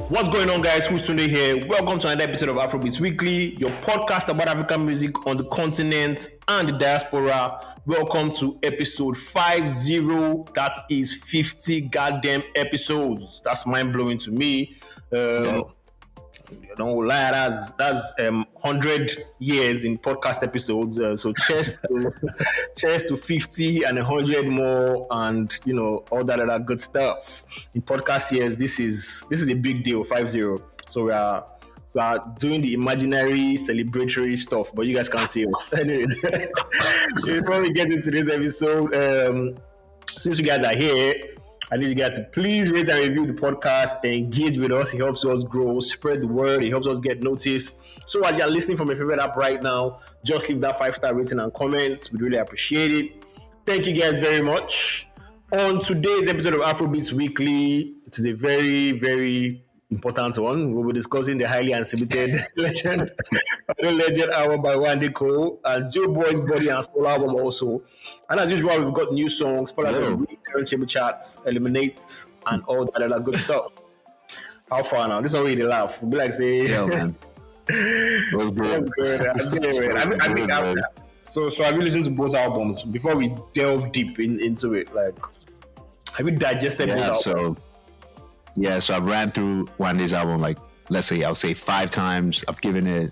What's going on, guys? Who's Tunde here? Welcome to another episode of Afrobeats Weekly, your podcast about African music on the continent and the diaspora. Welcome to episode 50. That is 50 goddamn episodes. That's mind-blowing to me. Don't lie, that's 100 years in podcast episodes. So cheers to 50 and 100 more, and all that other good stuff. In podcast years, this is a big deal. 50. So we are doing the imaginary celebratory stuff, but you guys can't see us. Anyway, before we get into this episode, since you guys are here, I need you guys to please rate and review the podcast and engage with us. It helps us grow, spread the word. It helps us get noticed. So as you're listening from your favorite app right now, just leave that 5-star rating and comments. We'd really appreciate it. Thank you guys very much. On today's episode of Afrobeats Weekly, it is a very, very important one. We'll be discussing the highly anticipated legend album by Wande and JoeBoy's Body and Soul album also. And as usual, we've got new songs, turntable charts, eliminates, and all that other good stuff. How far now? This is already the laugh. We'll be like, say, yeah, man. What's good? So have you listened to both albums before we delve deep into it? Like, have you digested both albums? So I've ran through Wande's album, like, let's say, I'll say 5 times. I've given it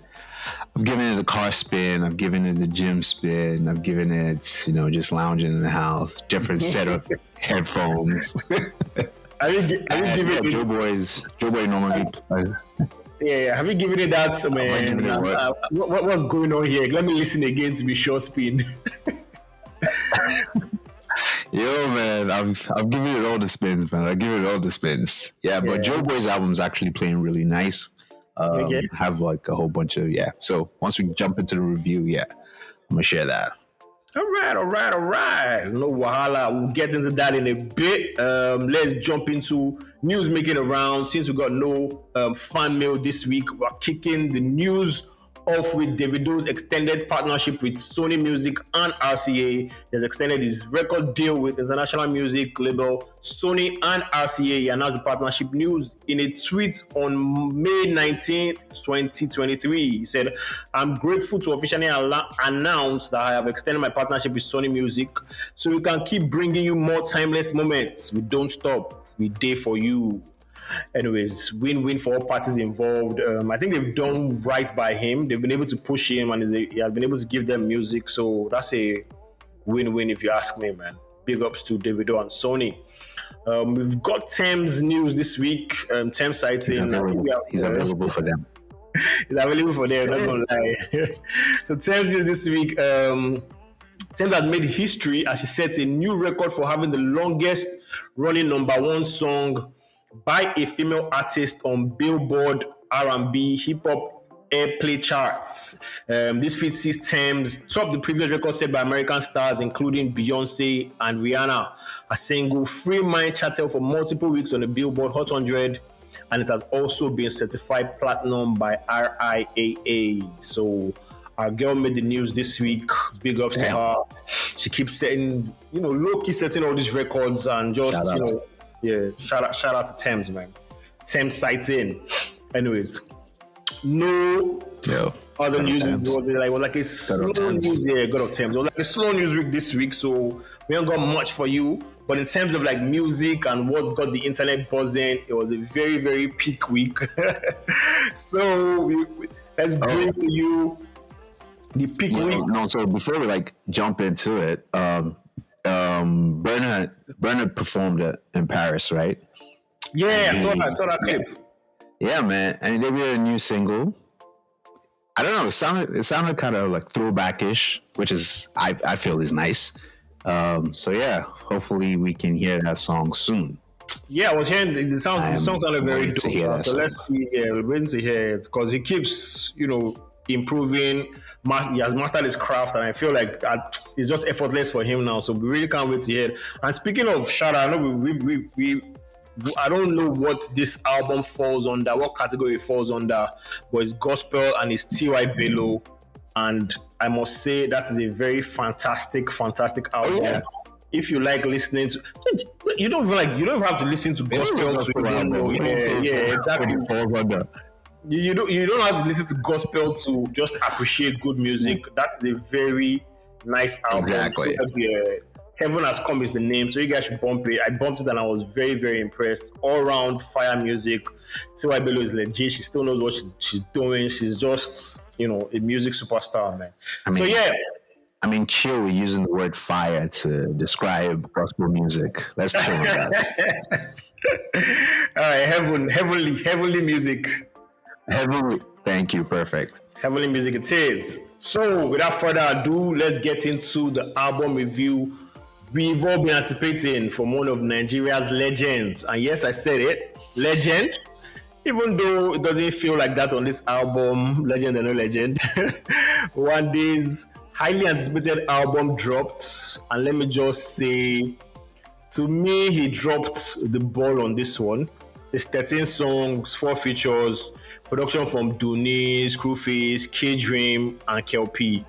the car spin. I've given it the gym spin. I've given it, just lounging in the house, different set of headphones. Have you given it? JoeBoy normally. Yeah. Have you given it that, man? What's going on here? Let me listen again to be sure spin. Yo, man, I've given it all the spins, man. I give it all the spins. Yeah, but JoeBoy's album is actually playing really nice. Have like a whole bunch of So once we jump into the review, I'm gonna share that. All right. No wahala. We'll get into that in a bit. Let's jump into news making around. Since we got no fan mail this week, we're kicking the news off with Davido's extended partnership with Sony Music and RCA. He has extended his record deal with international music label Sony and RCA. He announced the partnership news in a tweet on May 19th, 2023. He said, "I'm grateful to officially announce that I have extended my partnership with Sony Music so we can keep bringing you more timeless moments. We don't stop. We day for you." Anyways, win-win for all parties involved. I think they've done right by him. They've been able to push him, and he has been able to give them music. So that's a win-win if you ask me, man. Big ups to Davido and Sony. We've got Tems news this week. Tems citing... He's available for them. He's available for them, not gonna lie. So Tems news this week. Tems had made history as she sets a new record for having the longest running #1 song by a female artist on Billboard R&B hip-hop airplay charts. This feat sees Tems top the previous record set by American stars including Beyonce and Rihanna. A single Free Mind charted for multiple weeks on the Billboard Hot 100, and it has also been certified platinum by RIAA. So our girl made the news this week. Big ups to her. She keeps setting, low-key setting all these records, and just, shout out to Tems, man. Tems citing. Anyways, no other news. It was like a slow news. Yeah, God of Tems. It was like a slow news week this week, so we haven't got much for you. But in terms of like music and what's got the internet buzzing, it was a very, very peak week. So let's bring to you the peak week. No, so before we jump into it, Burna performed in Paris, right? Yeah, I saw that clip. Yeah, man, and they made a new single. I don't know. It sounded kind of like throwback-ish, which is I feel is nice. So yeah, hopefully we can hear that song soon. Yeah, I was hearing the songs sounded very dope. So let's see here. We're waiting to hear it because he keeps, improving. He has mastered his craft, and I feel like it's just effortless for him now. So we really can't wait to hear it. And speaking of shout out, I know I don't know what this album falls under, what category it falls under, but it's gospel and it's Tiwa Bello. And I must say that is a very fantastic album. Oh, yeah. If you like listening to, you don't even have to listen to gospel to even know. Yeah, exactly. You don't have to listen to gospel to just appreciate good music. That's a very nice album. Exactly. So, Heaven Has Come is the name, so you guys should bump it. I bumped it and I was very, very impressed. All round fire music. Tiwa is legit. She still knows what she's doing. She's just, a music superstar, man. Chill. We're using the word fire to describe gospel music. Let's chill with that. All right, heavenly music. Heavenly. Thank you. Perfect. Heavenly music it is. So, without further ado, let's get into the album review we've all been anticipating from one of Nigeria's legends. And yes, I said it, legend. Even though it doesn't feel like that on this album, legend and no legend. Wande's highly anticipated album dropped. And let me just say, to me, he dropped the ball on this one. There's 13 songs, 4 features, production from Duni, Screwface, K-Dream, and Kel-P.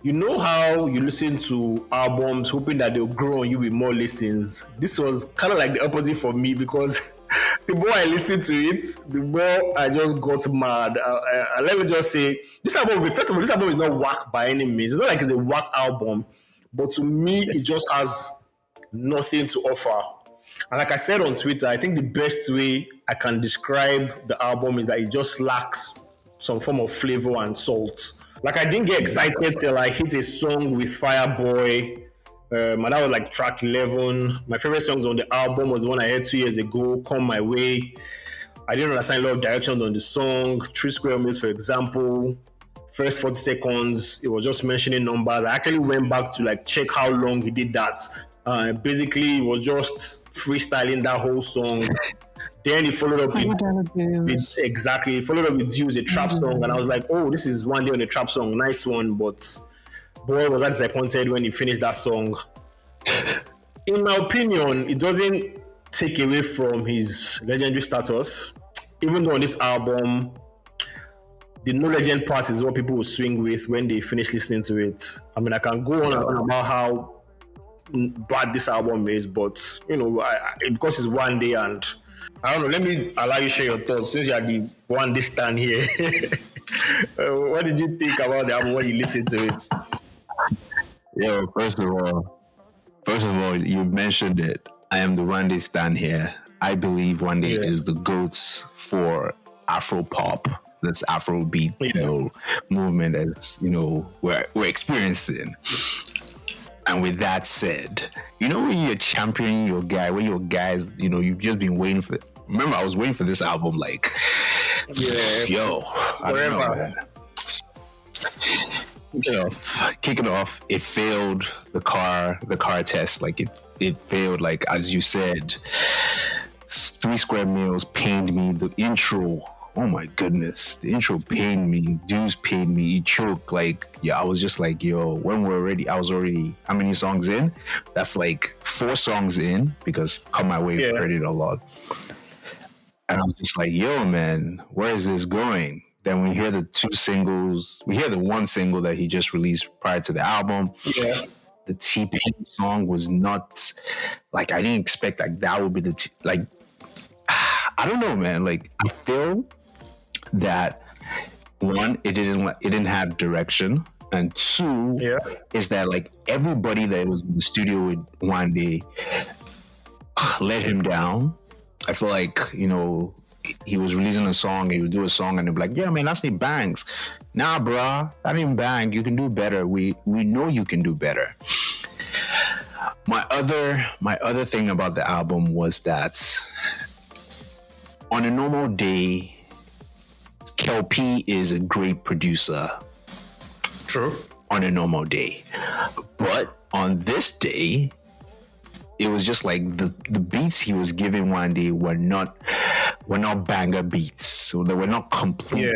You know how you listen to albums hoping that they'll grow on you with more listens? This was kind of like the opposite for me because the more I listened to it, the more I just got mad. Let me just say, this album is not whack by any means. It's not like it's a whack album, but to me, it just has nothing to offer. And like I said on Twitter, I think the best way I can describe the album is that it just lacks some form of flavor and salt. Like I didn't get excited till I hit a song with Fireboy. And that was like track 11. My favorite songs on the album was the one I heard 2 years ago, Come My Way. I didn't understand a lot of directions on the song. 3 Square Meals, for example. First 40 seconds, it was just mentioning numbers. I actually went back to like check how long he did that. Basically, it was just freestyling that whole song. Then he followed up with Use, a trap song, and I was like, oh, this is One Day on a trap song, nice one, but boy, was I disappointed when he finished that song. In my opinion, it doesn't take away from his legendary status, even though on this album, the no legend part is what people will swing with when they finish listening to it. I mean, I can go on and on about how bad this album is, but because it's One Day and I don't know, let me allow you to share your thoughts since you are the one this stand here. What did you think about the album when you listened to it? Yo, first of all, you've mentioned it. I am the one this stand here. I believe Wande is the GOAT for Afro pop. This Afrobeat, movement as we're experiencing. And with that said, when you're championing your guy, when your guys, you've just been waiting for. Remember, I was waiting for this album, like, I don't know, man. Kicking off, it failed the car test. Like it failed. Like as you said, 3 Square Meals pained me. The intro. Oh my goodness, the intro pained me. Dues pained me. It choked. I was just like, when I was already, how many songs in? That's like 4 songs in because Come My Way heard it a lot. And I was just like, man, where is this going? Then we hear the 2 singles. We hear the 1 single that he just released prior to the album. Yeah. The T-Pain song was not, I didn't expect that would be the, I don't know, man. I feel that 1, it didn't have direction, and 2, is that everybody that was in the studio with Wande let him down. I feel like he was releasing a song, he would do a song, and they'd be like, "Yeah, man, that's the bangs." Nah, bruh, that didn't bang. You can do better. We know you can do better. My other thing about the album was that on a normal day, Kel-P is a great producer. True. On a normal day. But on this day, it was just like the beats he was giving Wande were not banger beats. So they were not complete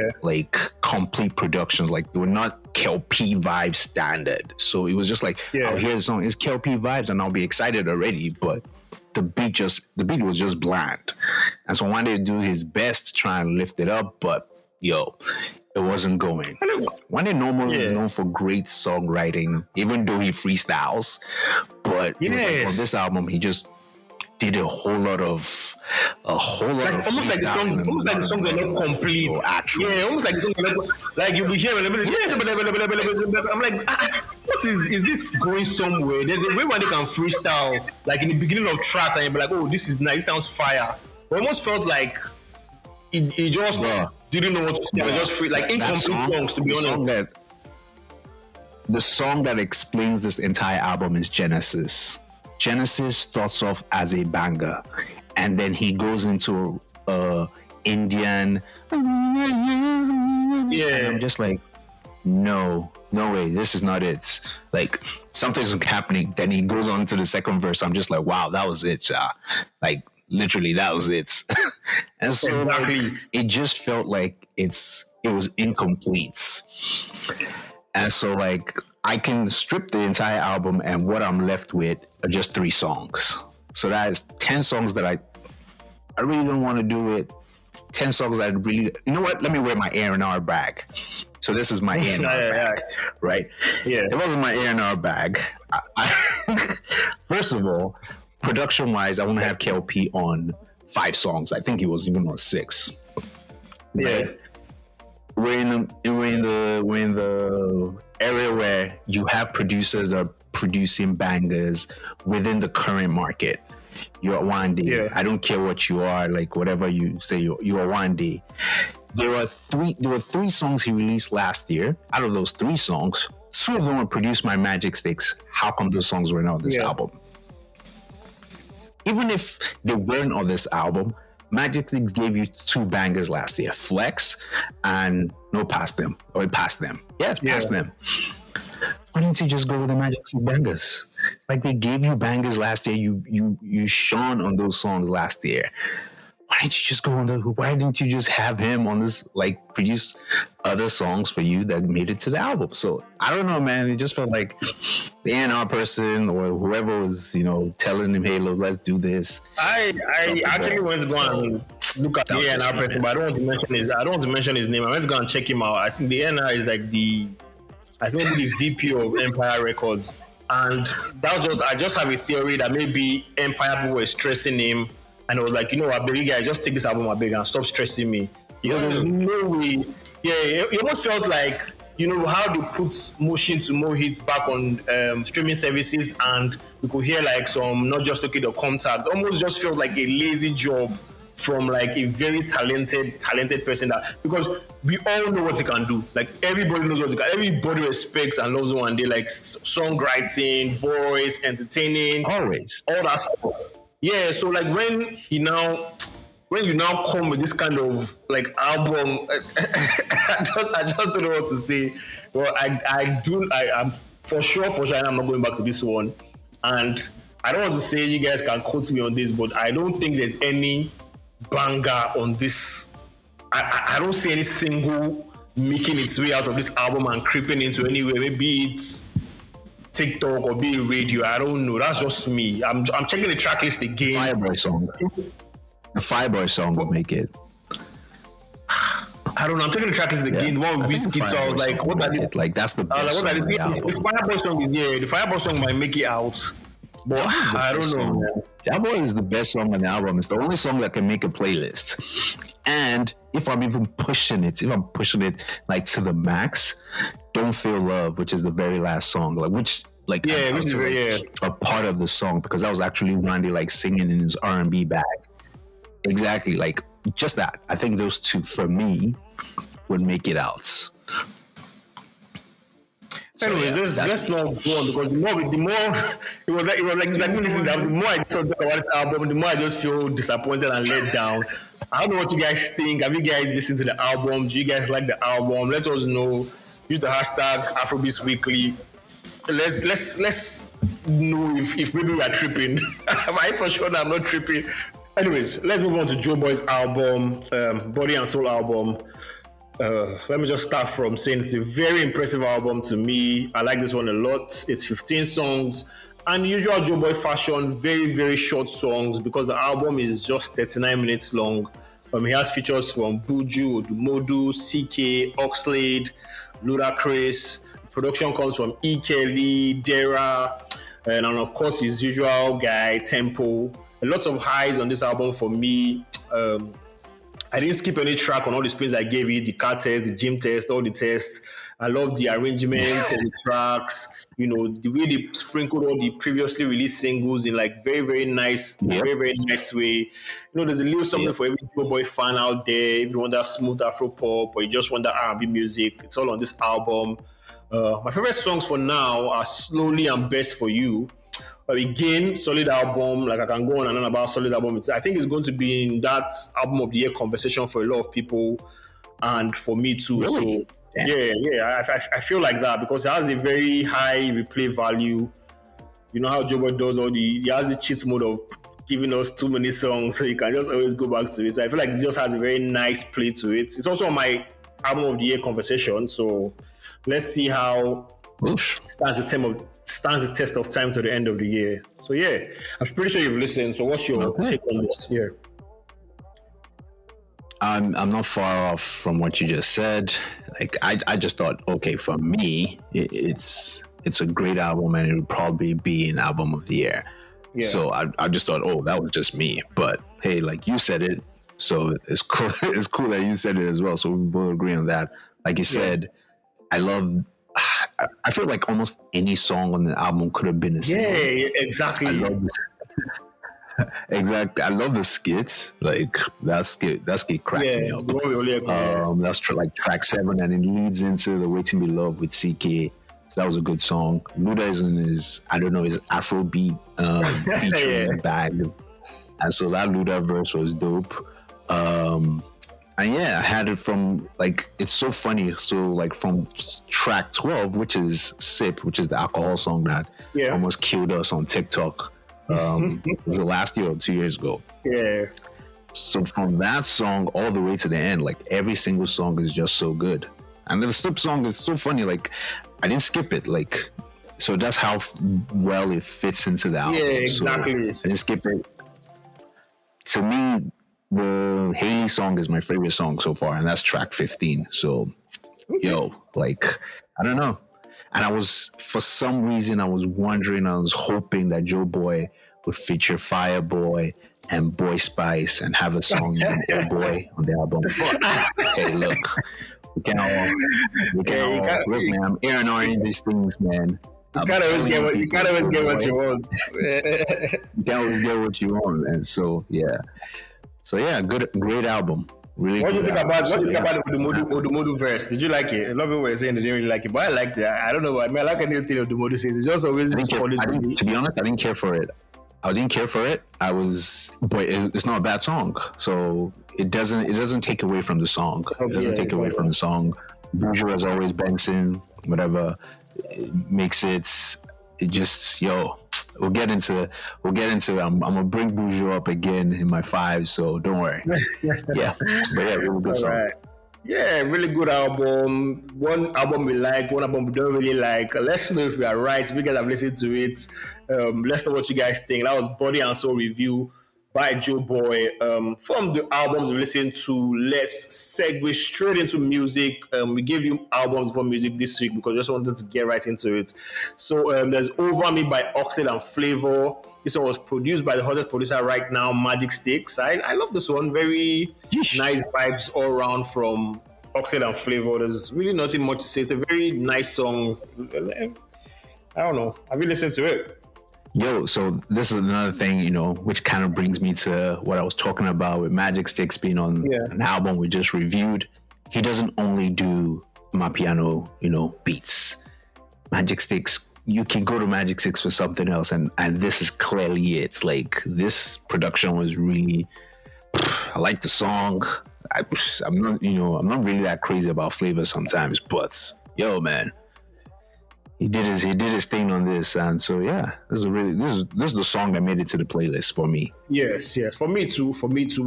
complete productions. They were not Kel-P vibe standard. So it was just like, I'll hear the song, it's Kel-P vibes and I'll be excited already, but the beat was just bland. And so Wande do his best to try and lift it up, but it wasn't going. Wande normally is known for great songwriting, even though he freestyles. But it was on this album, he just did a whole lot of like almost like the songs, are not complete. Yeah, almost like the songs are not like you'll be hearing. I'm like, what is this going somewhere? There's a way where they can freestyle, like in the beginning of tracks, and you'll be like, oh, this is nice, this sounds fire. But it almost felt like it just didn't know what to say. It was just free, like incomplete songs, to be honest. The song that explains this entire album is Genesis. Genesis starts off as a banger, and then he goes into Indian. Yeah, and I'm just like, no way, this is not it. Like something's happening. Then he goes on to the second verse. I'm just like, wow, that was it. Like literally, that was it. And so exactly, it just felt like it was incomplete. And so, like, I can strip the entire album, and what I'm left with are just 3 songs. So that is 10 songs that I really don't want to do it. 10 songs that I really, you know what? Let me wear my A&R bag. So this is my A&R bag, right? Yeah. It wasn't my A&R bag. First of all, production-wise, I want to have KLP on 5 songs. I think he was even on 6. Yeah. Right? We're in the area where you have producers that are producing bangers within the current market. You're Wande. Yeah. I don't care what you are, like whatever you say, you're Wande. There were 3 songs he released last year. Out of those 3 songs, 2 of them were produced by Magic Sticks. How come those songs were not on this album? Even if they weren't on this album, Magic Sticks gave you 2 bangers last year, Flex and No Past Them, or Past Them. Yes, Past Them. Why didn't you just go with the Magic Sticks bangers? Like they gave you bangers last year, you shone on those songs last year. Why didn't you just go on why didn't you just have him on this, like produce other songs for you that made it to the album? So I don't know, man. It just felt like the A&R person or whoever was, telling him, hey, look, let's do this. I actually went to go and look at the A&R person, but I don't want to mention his name. I went to go and check him out. I think the A&R is like the VP of Empire Records. And I just have a theory that maybe Empire people were stressing him. And I was like, you know what, baby guys, just take this album, big, and stop stressing me. There's no way. Yeah, it almost felt like, how to put motion to more hits back on streaming services, and we could hear like some not just .com tags. Almost just felt like a lazy job from like a very talented person, because we all know what he can do. Like everybody knows what he can. Everybody respects and loves Wande, like songwriting, voice, entertaining, always, all that stuff. Yeah, so like when you now come with this kind of like album, I just don't know what to say. Well, I'm for sure, I'm not going back to this one. And I don't want to say you guys can quote me on this, but I don't think there's any banger on this. I don't see any single making its way out of this album and creeping into anywhere. Maybe it's TikTok or be radio. I don't know. That's just me. I'm checking the track list again. Fireboy song. The Fireboy song would make it. I don't know. I'm checking the track list again. One with Whiskey. So I was like, what are they? Like that's the best song on the album. The Fireboy song is the Fireboy song might make it out. But I don't know, man. JoeBoy is the best song on the album. It's the only song that can make a playlist. And if I'm even pushing it, like to the max, Don't Feel Love, which is the very last song, a part of the song, because that was actually Wande like singing in his R&B bag. Exactly, like just that. I think those 2 for me would make it out. So anyways, let's not go on, because the more it was like me listening to the more I talk about this album, the more I just feel disappointed and let down. I don't know what you guys think. Have you guys listened to the album? Do you guys like the album? Let us know. Use the hashtag Afrobeats Weekly. Let's know if maybe we are tripping. I for sure that I'm not tripping. Anyways, let's move on to JoeBoy's album, Body and Soul album. Let me just start from saying it's a very impressive album to me. I like this one a lot. It's 15 songs, and usual JoeBoy fashion, very, very short songs, because the album is just 39 minutes long. He has features from Buju, Odumodu, CK, Oxlade, Ludacris. Production comes from E. Kelly, Dera, and of course his usual guy, Tempo. A lot of highs on this album for me. I didn't skip any track on all the spins I gave it, the car test, the gym test, all the tests. I love the arrangements and the tracks, the way they sprinkled all the previously released singles in like very, very nice, very, very nice way. There's a little something for every JoeBoy fan out there. If you want that smooth Afro pop or you just want that R&B music, it's all on this album. My favorite songs for now are Slowly and Best for You. Again, solid album. Like I can go on and on about solid album. I think it's going to be in that album of the year conversation for a lot of people, and for me too. Really? So I feel like that because it has a very high replay value. You know how JoeBoy does he has the cheat mode of giving us too many songs, so you can just always go back to it. So I feel like it just has a very nice play to it. It's also on my album of the year conversation. So let's see how it stands the test of time to the end of the year. So yeah, I'm pretty sure you've listened. So what's your take on this year? I'm not far off from what you just said. Like I just thought, okay, for me, it's a great album and it would probably be an album of the year. Yeah. So I just thought, oh, that was just me. But hey, like you said it, so it's cool. It's cool that you said it as well. So we both agree on that. Like you said, I feel like almost any song on the album could have been a single. Yeah, exactly. I love this. Exactly. I love the skits. Like that skit cracked me up. That's like track 7, and it leads into the Waiting Be Loved with CK. So that was a good song. Luda is in his Afrobeat featuring bag. And so that Luda verse was dope. And yeah, I had it from it's so funny. So like from track 12, which is Sip, which is the alcohol song that almost killed us on TikTok. Was it last year or 2 years ago? Yeah. So from that song all the way to the end, like every single song is just so good. And the Sip song is so funny. Like I didn't skip it. Like so that's how well it fits into the album. Yeah, exactly. So I didn't skip it. To me, the Haley song is my favorite song so far, and that's track 15. So, I don't know. And for some reason, I was hoping that JoeBoy would feature Fireboy and Boy Spice and have a song named Oh Boy on the album. But, hey, look, we can all, look, man, I'm A&Ring these things, man. You can't always get what you want. You can't always get what you want, and so yeah. So yeah, great album. Really. What do you think about the Odumodu verse? Did you like it? A lot of people were saying they didn't really like it, but I liked it. I don't know. I mean, I like anything Odumodu says. It's just always funny to me. To be honest, I didn't care for it. It's not a bad song. So it doesn't take away from the song. It doesn't take away from the song. Buju as always, Benson, whatever, it makes it. It just we'll get into I'm gonna bring Buju up again in my 5, so don't worry. Yeah, but yeah, really good song. Right. Yeah, really good album. One album we like, one album we don't really like. Let's know if we are right. If you guys have listened to it, let's know what you guys think. That was Body and Soul review by JoeBoy. From the albums we listened to, let's segue straight into music. We gave you albums for music this week because I just wanted to get right into it. So there's Ovami by Oxlade and Flavor. This one was produced by the hottest producer right now, Magic Sticks. I love this one. Very nice vibes all around from Oxlade and Flavor. There's really nothing much to say. It's a very nice song. I don't know. Have you listened to it? So this is another thing, which kind of brings me to what I was talking about with Magic Sticks being on an album we just reviewed. He doesn't only do my piano, beats. Magic Sticks, you can go to Magic Sticks for something else, and this is clearly it. It's like this production was really, I like the song. I'm not really that crazy about flavor sometimes, but man. He did his thing on this, and so yeah, this is the song that made it to the playlist for me. Yes, for me too.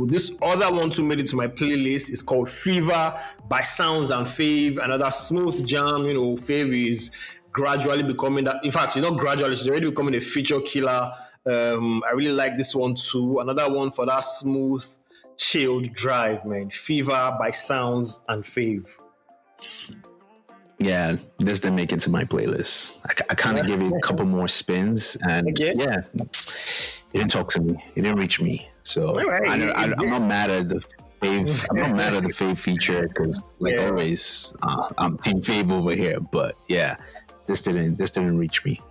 This other one too made it to my playlist. It's called Fever by Soundz and Fave. Another smooth jam. Fave is gradually becoming that. In fact, she's not gradually; she's already becoming a feature killer. I really like this one too. Another one for that smooth, chilled drive, man. Fever by Soundz and Fave. Yeah, this didn't make it to my playlist. I kind of give it a couple more spins, and It didn't talk to me. It didn't reach me. So Right. I'm not mad at the Fave. I'm not mad at the Fave feature because, like always, I'm Team Fave over here. But yeah, this didn't reach me.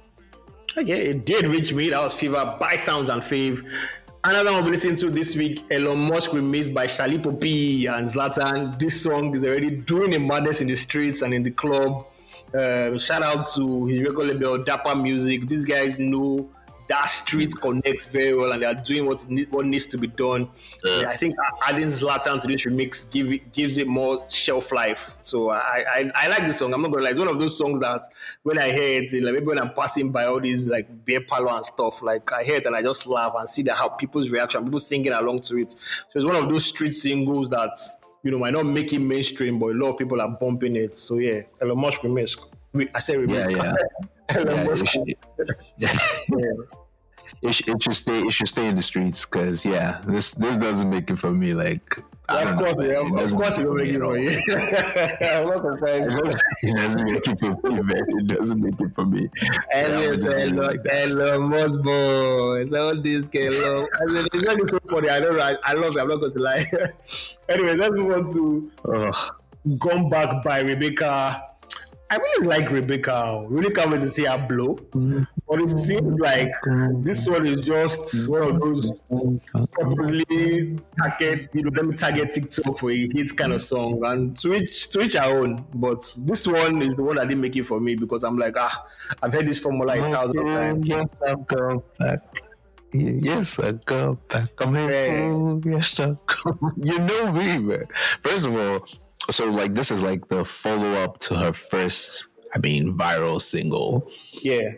Okay, it did reach me. That was Fever by Soundz and Fave. Another one we're listening to this week, Elon Musk remixed by Shallipopi and Zlatan. This song is already doing a madness in the streets and in the club. Shout out to his record label, Dapper Music. These guys know that street connects very well and they are doing what needs to be done. Yeah, I think adding Zlatan to this remix gives it more shelf life. So I like this song. I'm not gonna lie, it's one of those songs that when I hear it, like maybe when I'm passing by all these like beer parlor and stuff, like I hear it and I just laugh and see how people's reaction, people singing along to it. So it's one of those street singles that might not make it mainstream, but a lot of people are bumping it. So yeah, Elon Musk remix. I say remix. Yeah. It should stay in the streets because this doesn't make it for me. Like of course it don't make it for you. I'm not surprised. It doesn't make it for me, man. It doesn't make it for me. Elon Musk boy. All this Elon. It's not so funny. I love it. I'm not going to lie. Anyways, let's move on to Gone Back by Raybekah. I really like Raybekah. Really can't wait to see her blow. But it seems like this one is just one of those purposely target TikTok for a hit kind of song and to each our own. But this one is the one that didn't make it for me because I'm like, I've heard this formula 1,000 times. Yes, I'll go back. Yes, I go back. I'm here. Yes, I go. You know me, man. First of all, so like this is like the follow-up to her first, viral single. Yeah.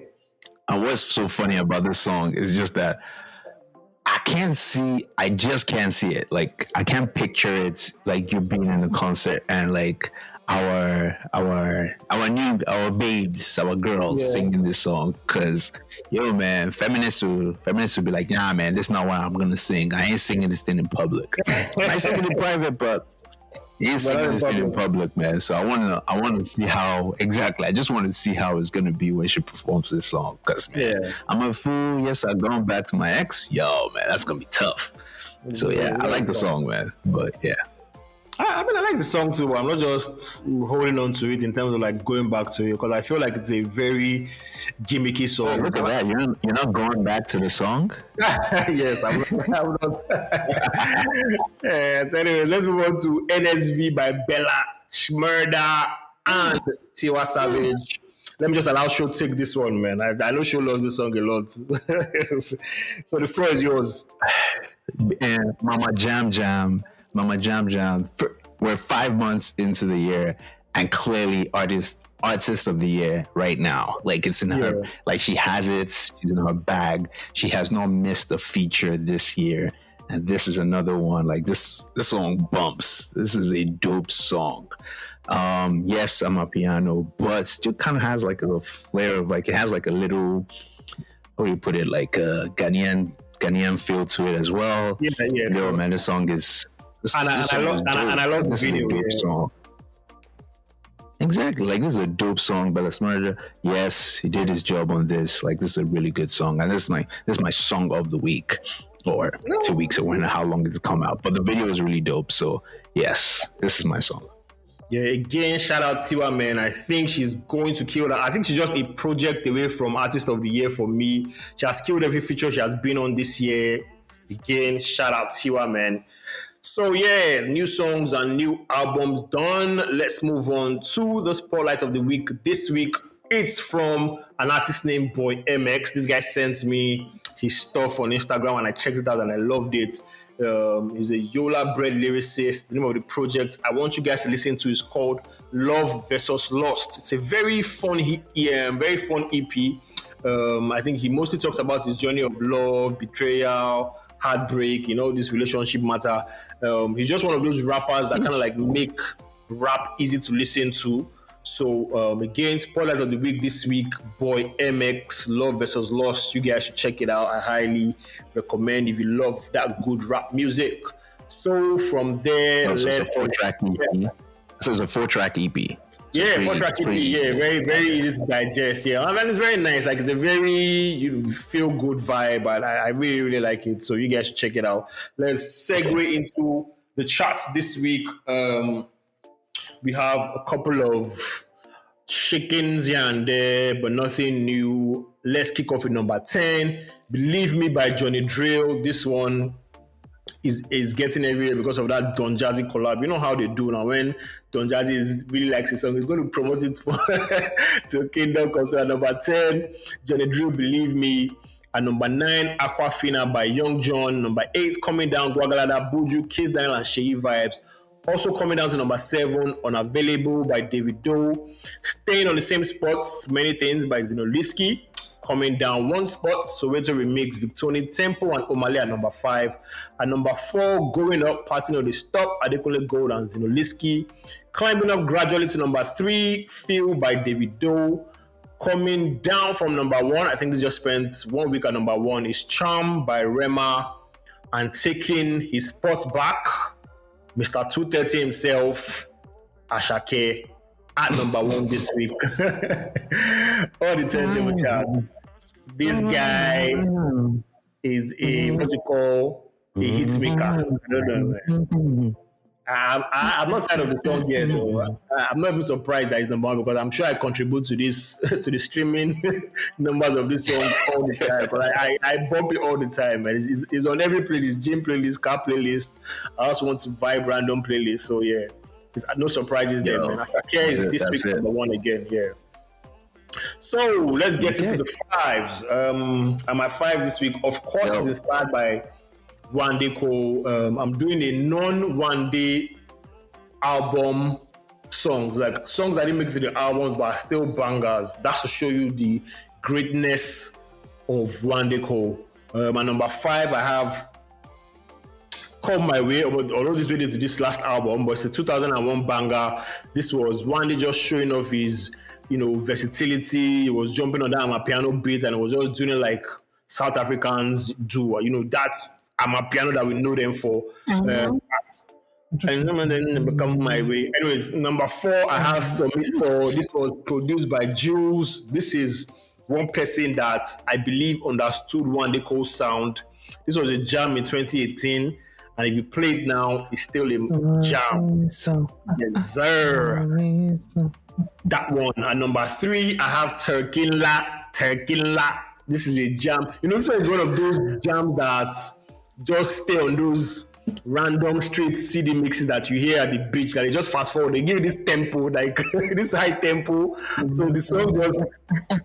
And what's so funny about this song is just that I just can't see it. Like I can't picture it like you being in a concert and like our babes, our girls singing this song. Cause man, feminists will be like, nah man, this is not why I'm gonna sing. I ain't singing this thing in public. I sing it in private, but he's singing this thing in public, man. So I want to see how exactly. I just want to see how it's gonna be when she performs this song. Cause man, I'm a fool. Yes, I'm going back to my ex. Yo, man, that's gonna be tough. So I like the song, man. But yeah. I like the song too, but I'm not just holding on to it in terms of like going back to it because I feel like it's a very gimmicky song. Oh, look at that! You're not going back to the song. Yes, I'm not. Yes. Anyways, let's move on to NSV by Bella, Smurda, and Tiwa Savage. Let me just allow Show take this one, man. I know Show loves this song a lot. So the floor is yours. And Mama Jam Jam. We're 5 months into the year, and clearly artist of the year right now. Like it's in her, like she has it. She's in her bag. She has not missed a feature this year, and this is another one. Like this song bumps. This is a dope song. Yes, I'm a piano, but still kind of has like a flair of like it has like a little, how do you put it, like a Ghanaian feel to it as well. Yeah. Man, this song is. I love the video. Song. Exactly, like this is a dope song by the Smurda. Yes, he did his job on this. Like this is a really good song, and this is my song of the week, or 2 weeks, or how long did it come out? But the video is really dope. So yes, this is my song. Yeah, again, shout out Tiwa, man. I think she's going to kill that. I think she's just a project away from Artist of the Year for me. She has killed every feature she has been on this year. Again, shout out Tiwa, man. So yeah, new songs and new albums done. Let's move on to the spotlight of the week. This week, it's from an artist named Boy MX. This guy sent me his stuff on Instagram and I checked it out and I loved it. He's a Yola bred lyricist. The name of the project I want you guys to listen to is called Love vs. Lost. It's a very fun EP. I think he mostly talks about his journey of love, betrayal, heartbreak, this relationship matter. He's just one of those rappers that kind of like make rap easy to listen to. So again, spotlight of the week this week, Boy MX, Love vs. Lost. You guys should check it out. I highly recommend if you love that good rap music. So from there, it's a 4-track EP. This is a 4-track EP. So Yeah, four track EP. Yeah, very very easy to digest. Yeah, I mean it's very nice. Like it's a very feel good vibe, and I really really like it. So you guys should check it out. Let's segue into the charts this week. We have a couple of shakings here and there, but nothing new. Let's kick off with number 10. Believe Me by Johnny Drill. This one is getting everywhere because of that Don Jazzy collab. You know how they do now. When Don Jazzy really likes his song, he's going to promote it for to Kingdom Come. So at number 10, Johnny Drill, Believe Me. At number 9, Aquafina by Young John. Number 8, Coming Down, Guagalada, Buju, Kiss Daniel and Sheyi Vibes. Also coming down to number 7, Unavailable by Davido. Staying on the same spots, Many Things by Zinolesky. Coming down one spot, Soweto Remix, Victoni Tempo and Omale at number 5. At number 4, Going Up, Parting on the Stop, Adekunle Gold and Zinolesky. Climbing up gradually to number 3, Feel by Davido. Coming down from number 1, I think this just spent 1 week at number 1, is Charm by Rema. And taking his spot back, Mr. 230 himself, Ashake, at number 1 this week. All the turntable charts. This guy is a what you call a hit maker. I don't know, man. I'm not tired of the song yet, though. I'm not even surprised that it's number 1 because I'm sure I contribute to this to the streaming numbers of this song all the time. But I bump it all the time, man. It's on every playlist, gym playlist, car playlist. I also want to vibe random playlist. So yeah, no surprises there, man. Ashake is this week number 1 again. Yeah. So let's get into the 5s. And my 5 this week, of course, is inspired by Wande Cole. I'm doing a non-Wande album songs, like songs that didn't make it to the albums but are still bangers. That's to show you the greatness of Wande Cole. My number 5, I have Come My Way, although this video to this last album, but it's a 2001 banger. This was Wande just showing off his, versatility. He was jumping on that amapiano beat and it was just doing it like South Africans do. That's amapiano that we know them for. And then Become My Way. Anyways, number 4, I have Somiso. This was produced by Jules. This is one person that I believe understood Wande Cole's sound. This was a jam in 2018. And if you play it now, it's still a jam. Yes, sir. That one. At number 3, I have Terkinla. This is a jam. This one is one of those jams that just stay on those random street CD mixes that you hear at the beach that they just fast forward. They give this tempo, like this high tempo. So the song just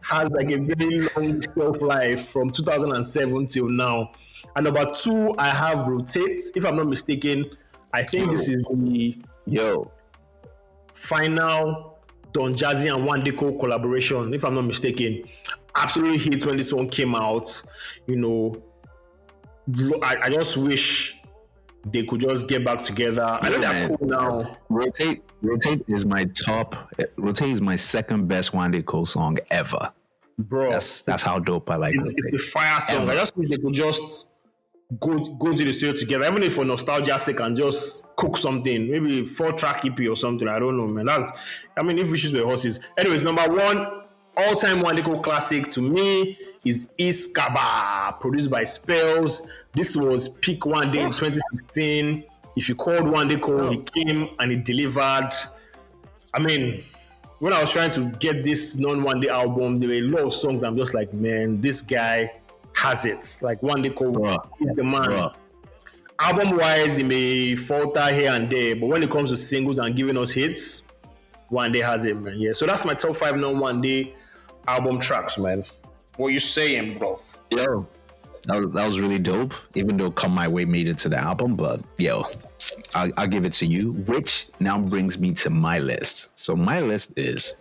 has like a very long shelf life from 2007 till now. And number 2, I have Rotate. If I'm not mistaken, I think this is the final Don Jazzy and Wande Cole collaboration. If I'm not mistaken, absolutely hit when this one came out. I just wish they could just get back together. I know they're cool now. Rotate is my top. Rotate is my second best Wande Cole song ever, bro. That's how dope I like it. It's a fire song. Ever. I just wish they could just go to the studio together, even if for nostalgia's sake, and just cook something. Maybe 4-track EP or something. I don't know, man. If wishes were horses. Anyways, number 1. All-time Wande Cole classic to me is Iskaba, produced by Spells. This was peak Wande in 2016. If you called Wande Cole, he came and he delivered. When I was trying to get this non-Wande album, there were a lot of songs that I'm just like, man, this guy has it. Like Wande Cole is the man. Album-wise, he may falter here and there, but when it comes to singles and giving us hits, Wande has it, man. Yeah, so that's my top 5 non-Wande album tracks, man. What you saying, bro? Yo, that was really dope. Even though Come My Way made it to the album, but I'll give it to you. Which now brings me to my list. So my list is,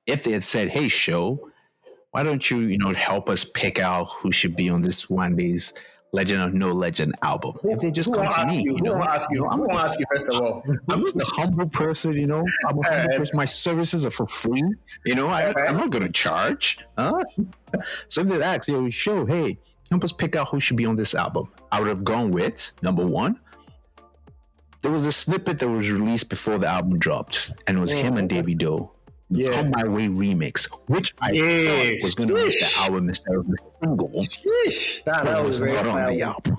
if they had said, "Hey, show, why don't you, help us pick out who should be on this Wande's Legend of No Legend album?" If they just come to me, I'm gonna ask you first of all. I'm just a humble person, I'm a humble person. My services are for free, I'm not gonna charge. So if they ask, show, hey, help us pick out who should be on this album, I would have gone with number 1, there was a snippet that was released before the album dropped, and it was him and Davido. Come My Way remix, which I thought was going to make the album instead of the single. That was not on the album.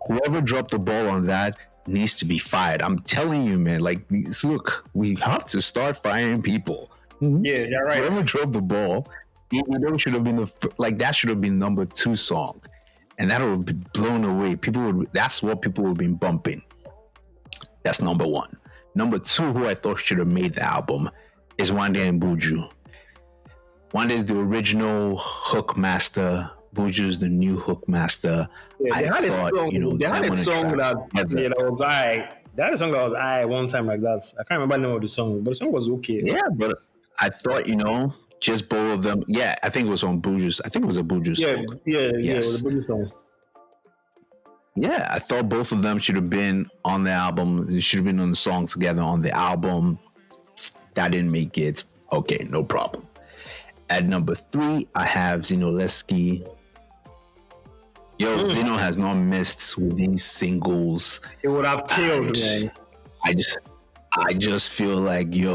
Whoever dropped the ball on that needs to be fired. I'm telling you, man. Like, look, we have to start firing people. Yeah, you're right. Whoever dropped the ball, that should have been that should have been number 2 song, and that would be blown away. That's what people would be bumping. That's number 1. Number 2, who I thought should have made the album, is Wande and Buju. Wande is the original hook master. Buju's the new hook master. Yeah, they had a song that was I. They had a song that was I one time like that. I can't remember the name of the song, but the song was okay. Yeah, but I thought, just both of them. Yeah, I think it was on Buju's. I think it was a Buju song. Yeah, it was a Buju song. Yeah, I thought both of them should have been on the album. They should have been on the song together on the album. That didn't make it. Okay, no problem. At number 3, I have Zinolesky. Zino has not missed with these singles. It would have killed, man. I just feel like, it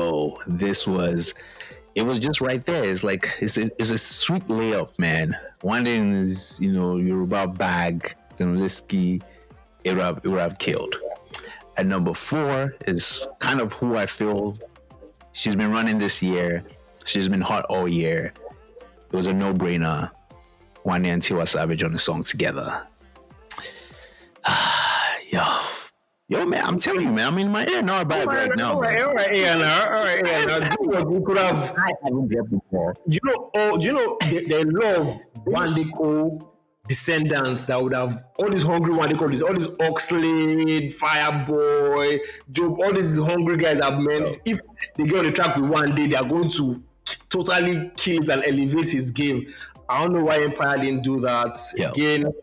was just right there. It's like, it's a sweet layup, man. One thing is, Yoruba bag, Zinolesky, it would have killed. At number 4 is kind of who I feel she's been running this year. She's been hot all year. It was a no-brainer. Wande and Tiwa Savage on the song together. Yo, man, I'm telling you, man, I'm in my ear now bad right now. All right, we could have. I haven't dropped before. Do you know the love Wande Co descendants that would have all these hungry Wande Co, all these Oxlade, Fireboy, Job, all these hungry guys have men. If they get on the track with Wande, they are going to totally kill it and elevate his game. I don't know why Empire didn't do that. Again,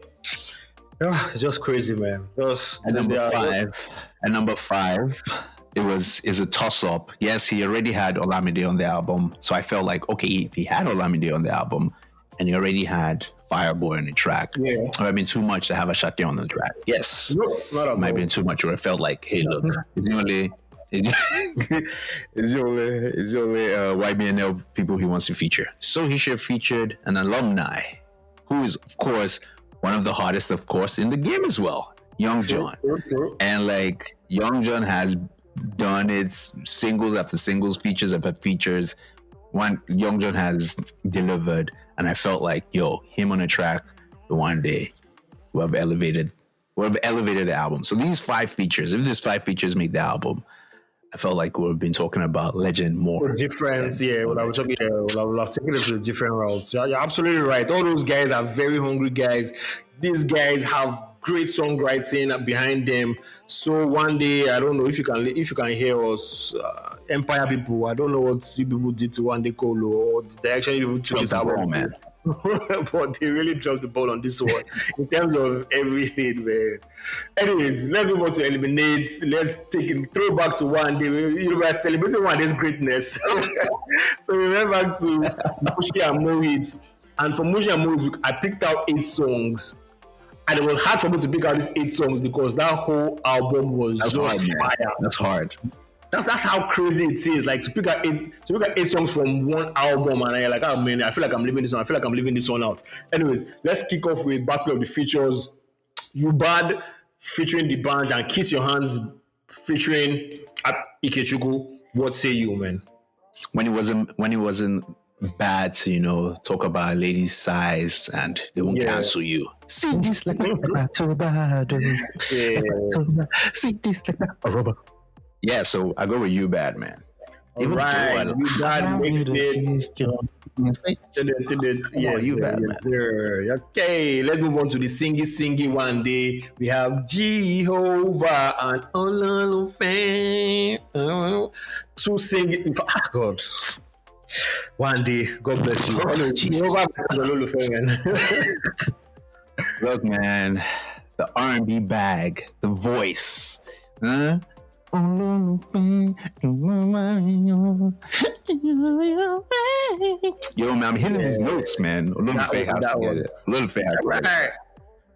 it's just crazy, man. At number five, is a toss-up. Yes, he already had Olamide on the album, so I felt like, okay, if he had Olamide on the album and he already had Fireboy on the track, it would have been too much to have a Shate on the track. Yes, it might have been too much, or it felt like, hey, look, it's the only YBNL people he wants to feature. So he should have featured an alumni, who is, of course, one of the hottest, of course, in the game as well, Young John. And like, Young John has done its singles after singles, features after features. Young John has delivered, and I felt like, him on a track one day will have elevated the album. So these 5 features, if these 5 features make the album, I felt like we've been talking about Legend more. Different, we'll have taken it to different routes. You're absolutely right. All those guys are very hungry guys. These guys have great songwriting behind them. So one day, I don't know if you can hear us, Empire people. I don't know what you people did to Wande Kolo, or they actually took this album, man. But they really dropped the ball on this one in terms of everything, man. Anyways, let's move on to eliminate. Let's take it throw back to one day. We're celebrating one day's greatness. So we went back to Mushi and Moit. And for Mushi and Moit, I picked out 8 songs. And it was hard for me to pick out these 8 songs because that whole album was fire. That's hard. That's how crazy it is. Like to pick out 8 songs from one album, and you're like, oh man, I feel like I'm leaving this one. I feel like I'm leaving this one out. Anyways, let's kick off with Battle of the Features. You Bad featuring The Band and Kiss Your Hands featuring Ikechukwu. What say you, man? When it wasn't bad to talk about a lady's size and they won't cancel you. See this like a too bad. See this like a rubber. Yeah, so I go with You Bad, man. All right, You Bad makes it. Yes, You Bad, man. Okay, let's move on to the singy one day. We have Jehovah and Ololufan. 2 singing. God. One day, God bless you. Look, man, the R&B bag, the voice. Yo, man, I'm hitting these notes, man. Little Faye has to get it.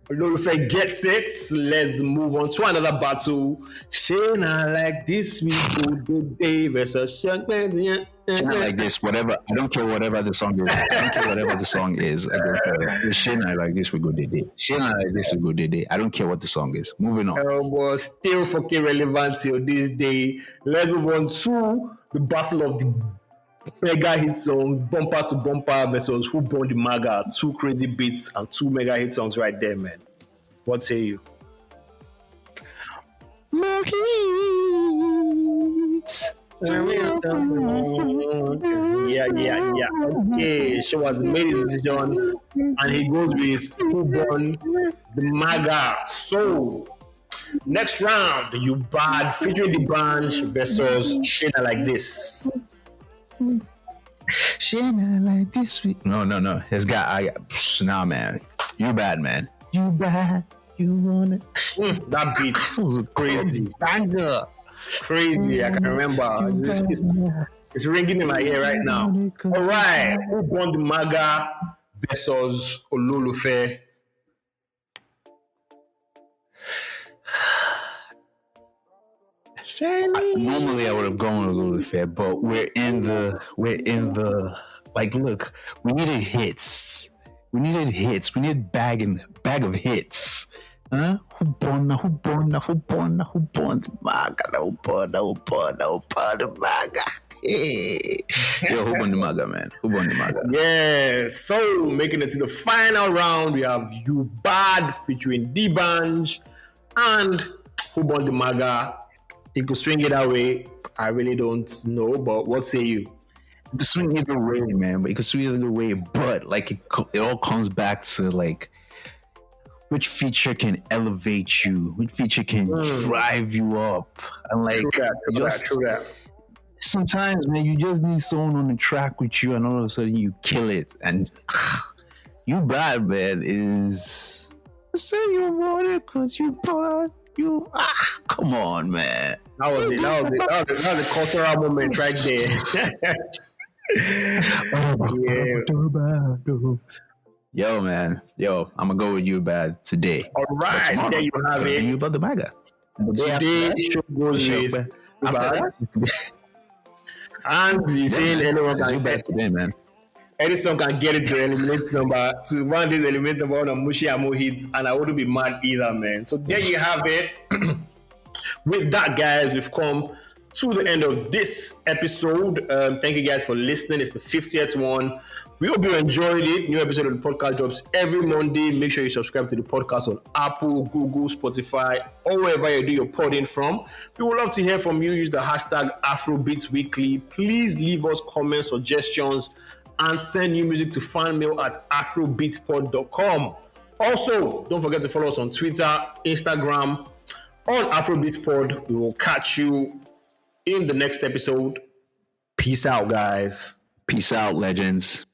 Ololufe gets it. Let's move on to another battle. Shayna like this we go the day versus Shit like this, whatever. I don't care whatever the song is. I don't care whatever the song is. I don't care. Shit like this, we go day. Shit like this, we go day. I don't care what the song is. Moving on. But still fucking relevant till this day. Let's move on to the battle of the mega hit songs, bumper to bumper versus Who Born the Maga. Two crazy beats and two mega hit songs right there, man. What say you? Yeah. Okay, Show has made his decision and he goes with Who Born the Maga. So, next round, You Bad featuring the Branch versus Shayna Like This. Shayna like this week. No. Nah, man. You bad, man. You bad. You want it. That beat was crazy. Banger. Crazy. I can remember. It's ringing in my ear right now. All right. Who Born the Maga versus Ololufe? Normally I would have gone a little fair, but we're in the like look, we needed hits. We need bag of hits. Huh? Who born the maga? Hey. Yo, who born the maga, man? Who born the maga? Yeah, so making it to the final round, we have You Bad featuring D-Banj and Who Born the Maga. You could swing it that way. I really don't know, but what say you? You could swing either way, man. But you could swing either way. But like it all comes back to like which feature can elevate you, which feature can drive you up, and like True that. Sometimes, man, you just need someone on the track with you, and all of a sudden you kill it. And You Bad, man, is say you want it because you bad. You come on, man. That was it. That was a cultural moment right there. Yeah. Yo, man. I'm gonna go with You Bad today. All right, there you have it. You about the maga. Today show goes with You Bad. And you saying anyone can get today, man. Edison can get it to eliminate number to one day's eliminate number on Mushi Amo hits, and I wouldn't be mad either, man. So there you have it. With that, guys, we've come to the end of this episode. Thank you guys for listening. It's the 50th one. We hope you enjoyed it. New episode of the podcast drops every Monday. Make sure you subscribe to the podcast on Apple, Google, Spotify, or wherever you do your podding from. We would love to hear from you. Use the hashtag Afrobeats Weekly. Please leave us comments, suggestions, and send new music to fanmail at afrobeatspod.com. Also, don't forget to follow us on Twitter, Instagram, on Afrobeatspod. We will catch you in the next episode. Peace out, guys. Peace out, legends.